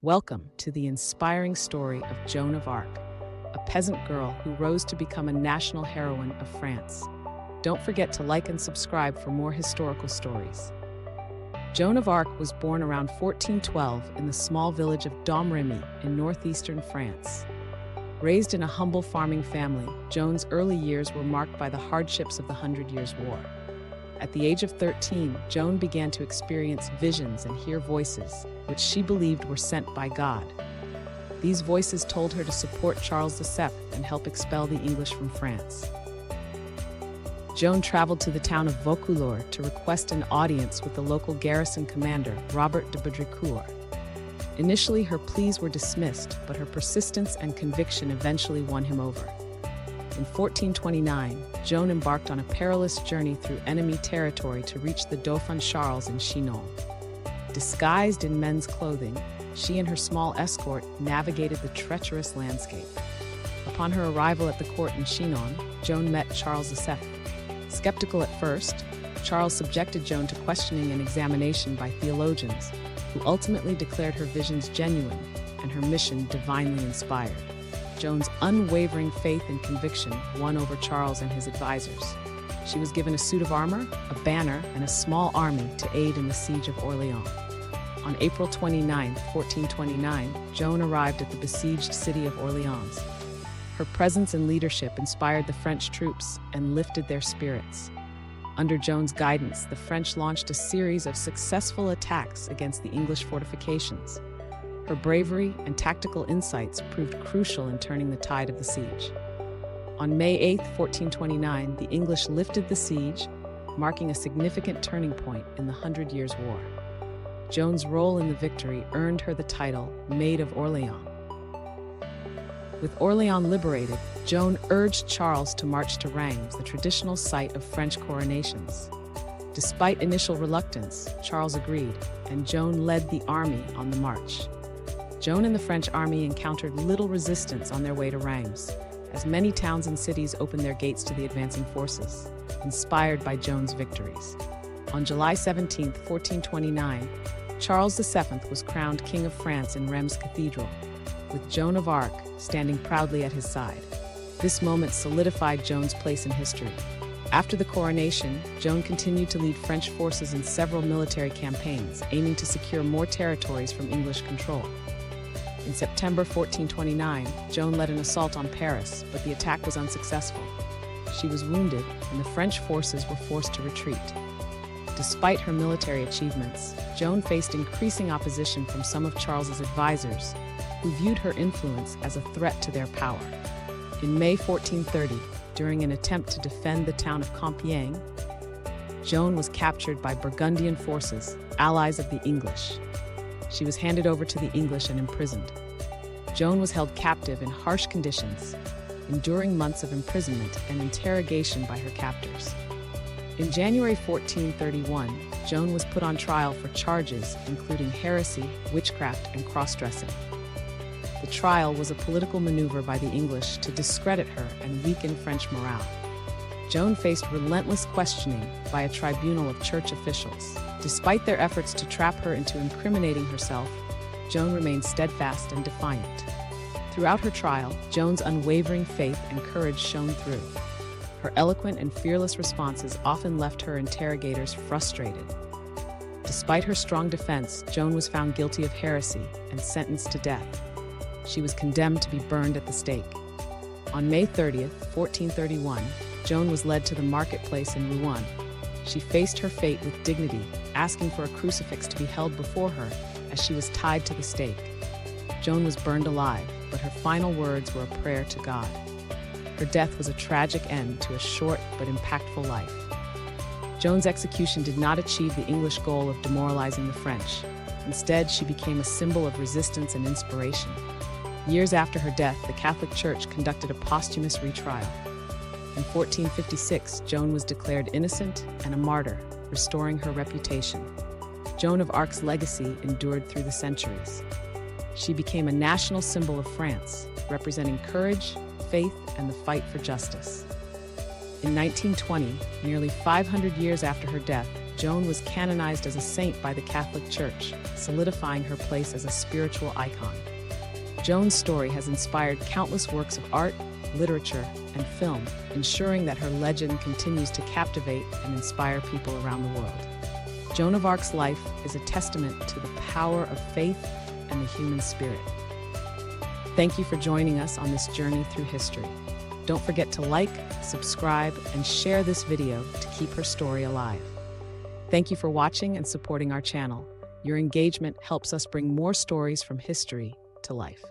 Welcome to the inspiring story of Joan of Arc, a peasant girl who rose to become a national heroine of France. Don't forget to like and subscribe for more historical stories. Joan of Arc was born around 1412 in the small village of Domrémy in northeastern France. Raised in a humble farming family, Joan's early years were marked by the hardships of the Hundred Years' War. At the age of 13, Joan began to experience visions and hear voices, which she believed were sent by God. These voices told her to support Charles VII and help expel the English from France. Joan traveled to the town of Vaucouleurs to request an audience with the local garrison commander, Robert de Baudricourt. Initially, her pleas were dismissed, but her persistence and conviction eventually won him over. In 1429, Joan embarked on a perilous journey through enemy territory to reach the Dauphin Charles in Chinon. Disguised in men's clothing, she and her small escort navigated the treacherous landscape. Upon her arrival at the court in Chinon, Joan met Charles VII. Skeptical at first, Charles subjected Joan to questioning and examination by theologians, who ultimately declared her visions genuine and her mission divinely inspired. Joan's unwavering faith and conviction won over Charles and his advisors. She was given a suit of armor, a banner, and a small army to aid in the siege of Orléans. On April 29, 1429, Joan arrived at the besieged city of Orléans. Her presence and leadership inspired the French troops and lifted their spirits. Under Joan's guidance, the French launched a series of successful attacks against the English fortifications. Her bravery and tactical insights proved crucial in turning the tide of the siege. On May 8, 1429, the English lifted the siege, marking a significant turning point in the Hundred Years' War. Joan's role in the victory earned her the title Maid of Orléans. With Orléans liberated, Joan urged Charles to march to Reims, the traditional site of French coronations. Despite initial reluctance, Charles agreed, and Joan led the army on the march. Joan and the French army encountered little resistance on their way to Reims, as many towns and cities opened their gates to the advancing forces, inspired by Joan's victories. On July 17, 1429, Charles VII was crowned King of France in Reims Cathedral, with Joan of Arc standing proudly at his side. This moment solidified Joan's place in history. After the coronation, Joan continued to lead French forces in several military campaigns, aiming to secure more territories from English control. In September 1429, Joan led an assault on Paris, but the attack was unsuccessful. She was wounded, and the French forces were forced to retreat. Despite her military achievements, Joan faced increasing opposition from some of Charles's advisors, who viewed her influence as a threat to their power. In May 1430, during an attempt to defend the town of Compiègne, Joan was captured by Burgundian forces, allies of the English. She was handed over to the English and imprisoned. Joan was held captive in harsh conditions, enduring months of imprisonment and interrogation by her captors. In January 1431, Joan was put on trial for charges including heresy, witchcraft, and cross-dressing. The trial was a political maneuver by the English to discredit her and weaken French morale. Joan faced relentless questioning by a tribunal of church officials. Despite their efforts to trap her into incriminating herself, Joan remained steadfast and defiant. Throughout her trial, Joan's unwavering faith and courage shone through. Her eloquent and fearless responses often left her interrogators frustrated. Despite her strong defense, Joan was found guilty of heresy and sentenced to death. She was condemned to be burned at the stake. On May 30, 1431, Joan was led to the marketplace in Rouen. She faced her fate with dignity, asking for a crucifix to be held before her as she was tied to the stake. Joan was burned alive, but her final words were a prayer to God. Her death was a tragic end to a short but impactful life. Joan's execution did not achieve the English goal of demoralizing the French. Instead, she became a symbol of resistance and inspiration. Years after her death, the Catholic Church conducted a posthumous retrial. In 1456, Joan was declared innocent and a martyr, restoring her reputation. Joan of Arc's legacy endured through the centuries. She became a national symbol of France, representing courage, faith, and the fight for justice. In 1920, nearly 500 years after her death, Joan was canonized as a saint by the Catholic Church, solidifying her place as a spiritual icon. Joan's story has inspired countless works of art, literature, and film, ensuring that her legend continues to captivate and inspire people around the world. Joan of Arc's life is a testament to the power of faith and the human spirit. Thank you for joining us on this journey through history. Don't forget to like, subscribe, and share this video to keep her story alive. Thank you for watching and supporting our channel. Your engagement helps us bring more stories from history to life.